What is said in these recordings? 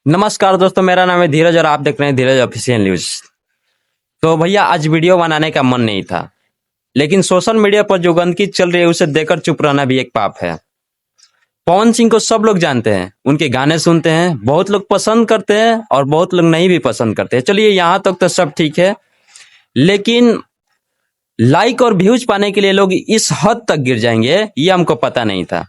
नमस्कार दोस्तों, मेरा नाम है धीरज और आप देख रहे हैं धीरज ऑफिशियल न्यूज। तो भैया आज वीडियो बनाने का मन नहीं था, लेकिन सोशल मीडिया पर जो गंदगी चल रही है उसे देखकर चुप रहना भी एक पाप है। पवन सिंह को सब लोग जानते हैं, उनके गाने सुनते हैं, बहुत लोग पसंद करते हैं और बहुत लोग नहीं भी पसंद करते हैं। चलिए यहाँ तक तो सब ठीक है, लेकिन लाइक और व्यूज पाने के लिए लोग इस हद तक गिर जाएंगे ये हमको पता नहीं था।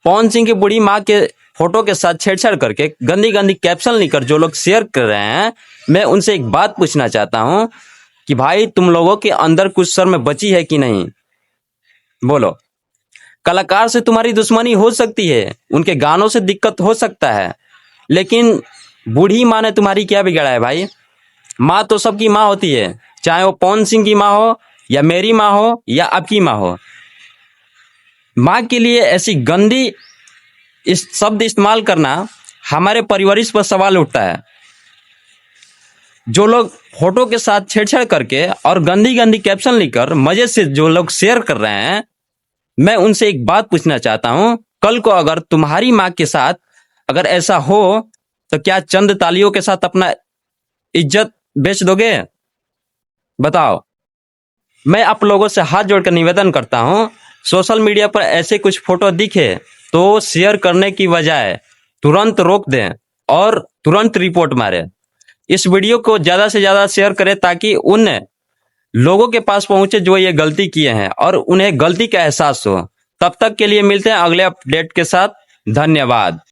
पवन सिंह की बुढ़ी माँ के फोटो के साथ छेड़छाड़ करके गंदी गंदी कैप्शन लिखकर जो लोग शेयर कर रहे हैं, मैं उनसे एक बात पूछना चाहता हूं कि भाई तुम लोगों के अंदर कुछ शर्म बची है कि नहीं? बोलो। कलाकार से तुम्हारी दुश्मनी हो सकती है, उनके गानों से दिक्कत हो सकता है, लेकिन बूढ़ी माँ ने तुम्हारी क्या बिगाड़ा है भाई? माँ तो सबकी माँ होती है, चाहे वो पवन सिंह की माँ हो या मेरी माँ हो या आपकी माँ हो। माँ के लिए ऐसी गंदी इस शब्द इस्तेमाल करना हमारे परिवारिश पर सवाल उठता है। जो लोग फोटो के साथ छेड़छाड़ करके और गंदी गंदी कैप्शन लिखकर मजे से जो लोग शेयर कर रहे हैं, मैं उनसे एक बात पूछना चाहता हूं, कल को अगर तुम्हारी माँ के साथ अगर ऐसा हो तो क्या चंद तालियों के साथ अपना इज्जत बेच दोगे? बताओ। मैं आप लोगों से हाथ जोड़कर निवेदन करता हूं, सोशल मीडिया पर ऐसे कुछ फोटो दिखे तो शेयर करने की बजाय तुरंत रोक दें और तुरंत रिपोर्ट मारें। इस वीडियो को ज्यादा से ज्यादा शेयर करें ताकि उन लोगों के पास पहुंचे जो ये गलती किए हैं और उन्हें गलती का एहसास हो। तब तक के लिए मिलते हैं अगले अपडेट के साथ। धन्यवाद।